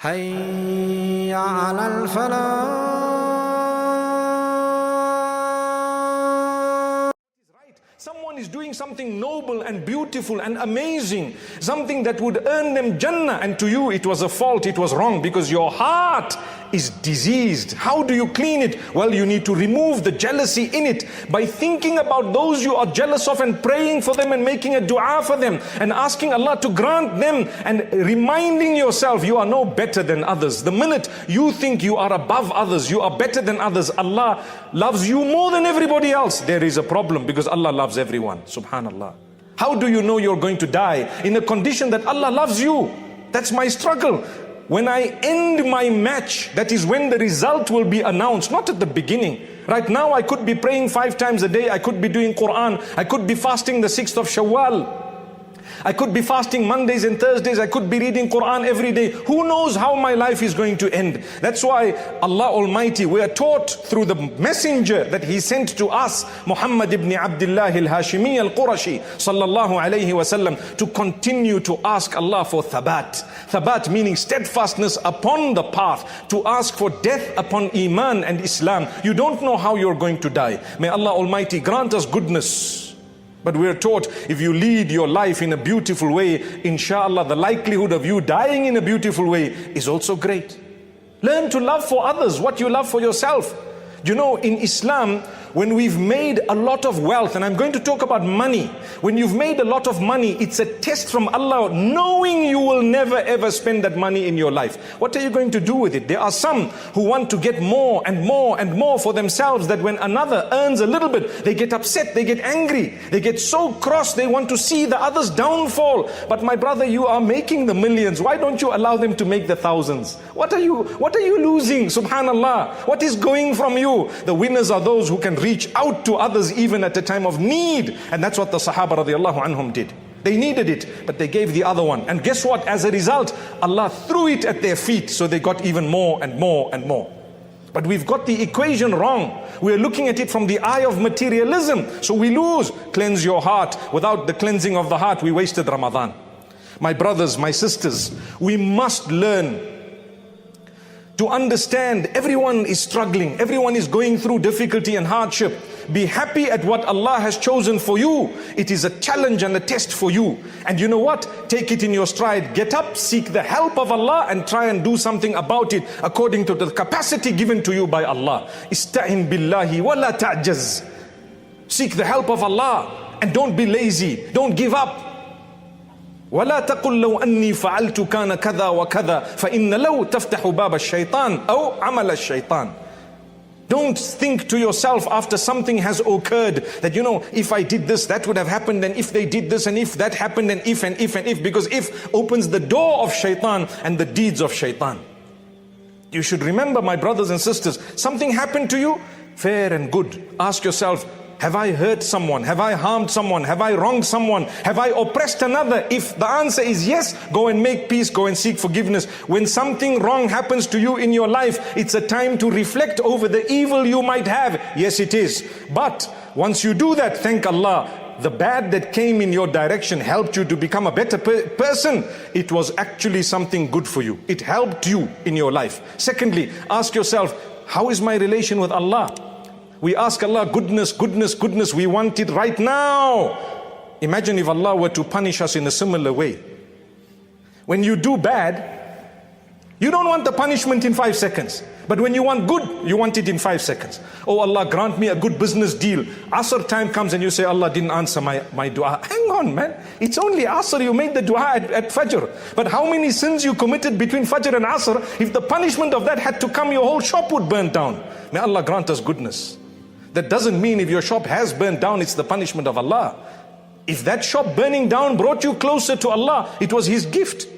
حي على الفلاح. Someone is doing something noble and beautiful and amazing, something that would earn them Jannah, and to you it was a fault, it was wrong because your heart is diseased. How do you clean it? Well, you need to remove the jealousy in it by thinking about those you are jealous of and praying for them and making a dua for them and asking Allah to grant them and reminding yourself you are no better than others. The minute you think you are above others, you are better than others, Allah loves you more than everybody else, there is a problem, because Allah loves everyone. Subhanallah. How do you know you're going to die in a condition that Allah loves you? That's my struggle. When I end my match, that is when the result will be announced, not at the beginning. Right now I could be praying 5 times a day, I could be doing Quran, I could be fasting the 6th of Shawwal, I could be fasting Mondays and Thursdays, I could be reading Quran every day. Who knows how my life is going to end? That's why Allah Almighty, we are taught through the messenger that He sent to us, Muhammad ibn Abdullah al-Hashimi al-Qurashi sallallahu alayhi wasallam, to continue to ask Allah for thabat. Thabat meaning steadfastness upon the path, to ask for death upon Iman and Islam. You don't know how you're going to die. May Allah Almighty grant us goodness. But we're taught if you lead your life in a beautiful way, inshallah, the likelihood of you dying in a beautiful way is also great. Learn to love for others what you love for yourself. You know, in Islam, when we've made a lot of wealth, and I'm going to talk about money, when you've made a lot of money, it's a test from Allah, knowing you will never ever spend that money in your life. What are you going to do with it? There are some who want to get more and more and more for themselves, that when another earns a little bit, they get upset, they get angry, they get so cross, they want to see the other's downfall. But my brother, you are making the millions. Why don't you allow them to make the thousands? What are you losing? Subhanallah. What is going from you? The winners are those who can reach out to others even at a time of need. And that's what the Sahaba radiallahu anhum did. They needed it, but they gave the other one. And guess what? As a result, Allah threw it at their feet, so they got even more and more and more. But we've got the equation wrong. We're looking at it from the eye of materialism, so we lose. Cleanse your heart. Without the cleansing of the heart, we wasted Ramadan. My brothers, my sisters, we must learn to understand everyone is struggling, everyone is going through difficulty and hardship. Be happy at what Allah has chosen for you. It is a challenge and a test for you. And you know what? Take it in your stride. Get up, seek the help of Allah, and try and do something about it according to the capacity given to you by Allah. Ista'in billahi wa la ta'jaz. Seek the help of Allah and don't be lazy. Don't give up. ولا تقل لو أني فعلت كان كذا وكذا فإن لو تفتح باب الشيطان أو عمل الشيطان. Don't think to yourself after something has occurred that, you know, if I did this, that would have happened, and if they did this, and if that happened, and if, because if opens the door of shaitan and the deeds of shaitan. You should remember, my brothers and sisters, something happened to you, fair and good. Ask yourself, have I hurt someone? Have I harmed someone? Have I wronged someone? Have I oppressed another? If the answer is yes, go and make peace, go and seek forgiveness. When something wrong happens to you in your life, it's a time to reflect over the evil you might have. Yes, it is. But once you do that, thank Allah. The bad that came in your direction helped you to become a better person. It was actually something good for you. It helped you in your life. Secondly, ask yourself, how is my relation with Allah? We ask Allah goodness, goodness, goodness. We want it right now. Imagine if Allah were to punish us in a similar way. When you do bad, you don't want the punishment in 5 seconds. But when you want good, you want it in 5 seconds. Oh Allah, grant me a good business deal. Asr time comes and you say, Allah didn't answer my dua. Hang on, man. It's only Asr, you made the dua at Fajr. But how many sins you committed between Fajr and Asr? If the punishment of that had to come, your whole shop would burn down. May Allah grant us goodness. That doesn't mean if your shop has burned down, it's the punishment of Allah. If that shop burning down brought you closer to Allah, it was His gift.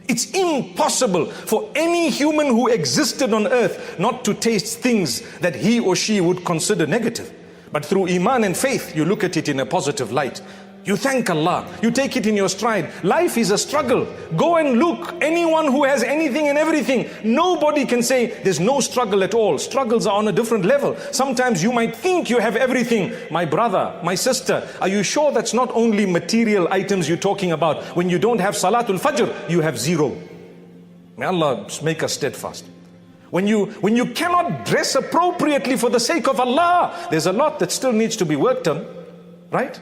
It's impossible for any human who existed on earth not to taste things that he or she would consider negative. But through Iman and faith, you look at it in a positive light. You thank Allah, you take it in your stride. Life is a struggle. Go and look, anyone who has anything and everything, nobody can say there's no struggle at all. Struggles are on a different level. Sometimes you might think you have everything. My brother, my sister, are you sure that's not only material items you're talking about? When you don't have Salatul Fajr, you have zero. May Allah make us steadfast. When you cannot dress appropriately for the sake of Allah, there's a lot that still needs to be worked on, right?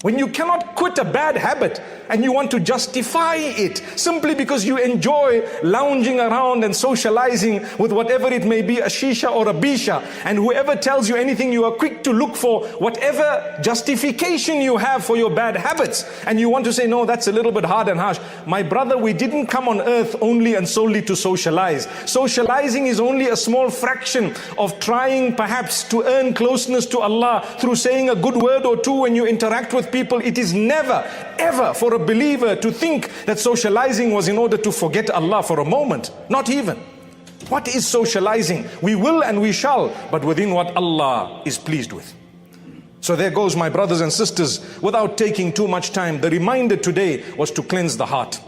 When you cannot quit a bad habit and you want to justify it simply because you enjoy lounging around and socializing with whatever it may be, a shisha or a bisha, and whoever tells you anything, you are quick to look for whatever justification you have for your bad habits, and you want to say, no, that's a little bit hard and harsh. My brother, we didn't come on earth only and solely to socialize. Socializing is only a small fraction of trying perhaps to earn closeness to Allah through saying a good word or two when you interact with people. It is never, ever for a believer to think that socializing was in order to forget Allah for a moment. Not even. What is socializing? We will and we shall, but within what Allah is pleased with. So there goes, my brothers and sisters, without taking too much time, the reminder today was to cleanse the heart.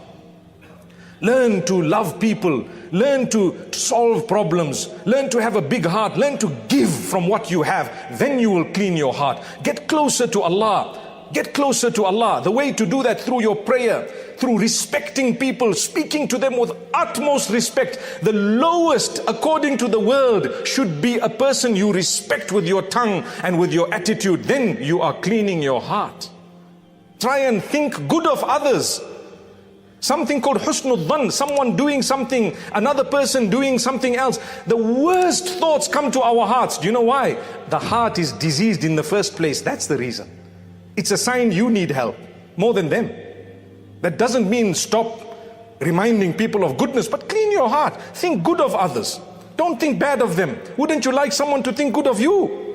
Learn to love people, learn to solve problems, learn to have a big heart, learn to give from what you have. Then you will clean your heart. Get closer to Allah. Get closer to Allah. The way to do that through your prayer, through respecting people, speaking to them with utmost respect. The lowest, according to the world, should be a person you respect with your tongue and with your attitude. Then you are cleaning your heart. Try and think good of others. Something called husnul dhan, someone doing something, another person doing something else. The worst thoughts come to our hearts. Do you know why? The heart is diseased in the first place. That's the reason. It's a sign you need help more than them. That doesn't mean stop reminding people of goodness, but clean your heart. Think good of others. Don't think bad of them. Wouldn't you like someone to think good of you?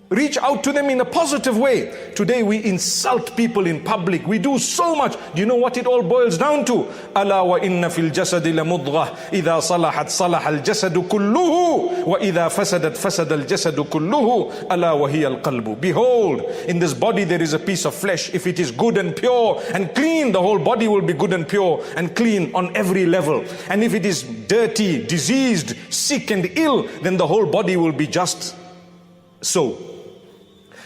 Reach out to them in a positive way. Today we insult people in public. We do so much. Do you know what it all boils down to? Ala wa inna fil jasadi la mudghah idha salahat salaha al jasadu kulluhu wa idha fasadat fasada al jasadu kulluhu ala wa hiya al qalbu. Behold, in this body there is a piece of flesh. If it is good and pure and clean, the whole body will be good and pure and clean on every level. And if it is dirty, diseased, sick and ill, then the whole body will be just so.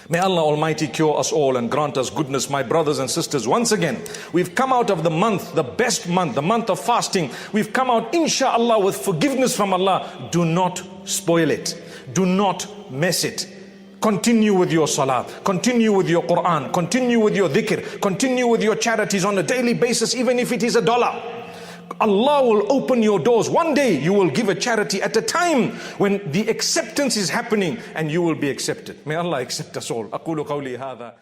May Allah Almighty cure us all and grant us goodness, my brothers and sisters. Once again, we've come out of the month, the best month, the month of fasting. We've come out, inshallah, with forgiveness from Allah. Do not spoil it. Do not mess it. Continue with your salah, continue with your Quran, continue with your dhikr, continue with your charities on a daily basis, even if it is $1. Allah will open your doors. One day you will give a charity at a time when the acceptance is happening and you will be accepted. May Allah accept us all. أقول قولي هذا.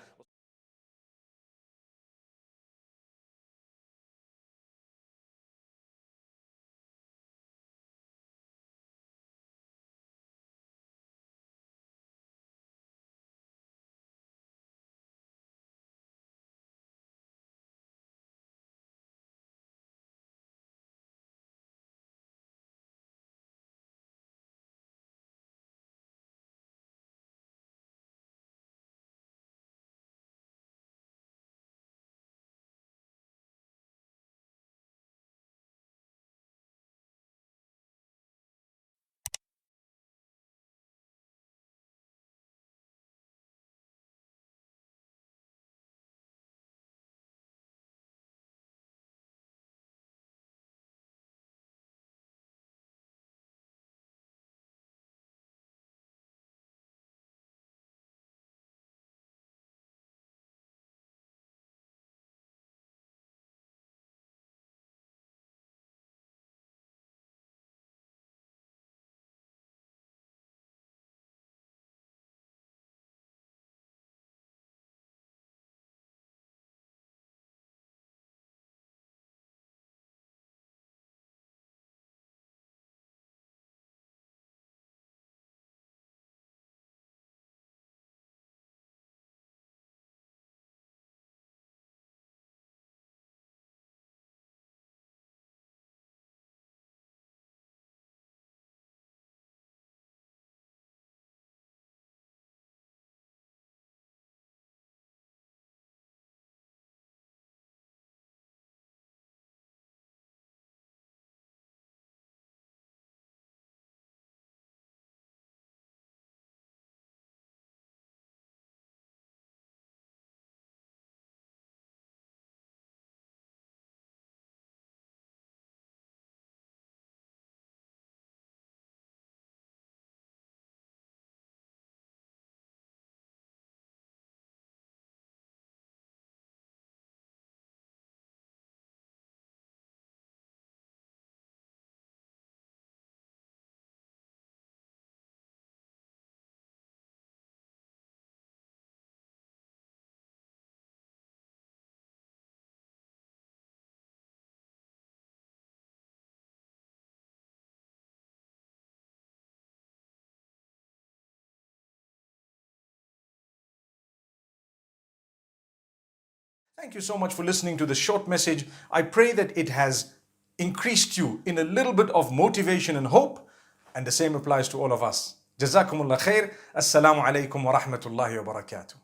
Thank you so much for listening to this short message. I pray that it has increased you in a little bit of motivation and hope, and the same applies to all of us. Jazakumullah khair. Assalamu alaikum wa rahmatullahi wa barakatuh.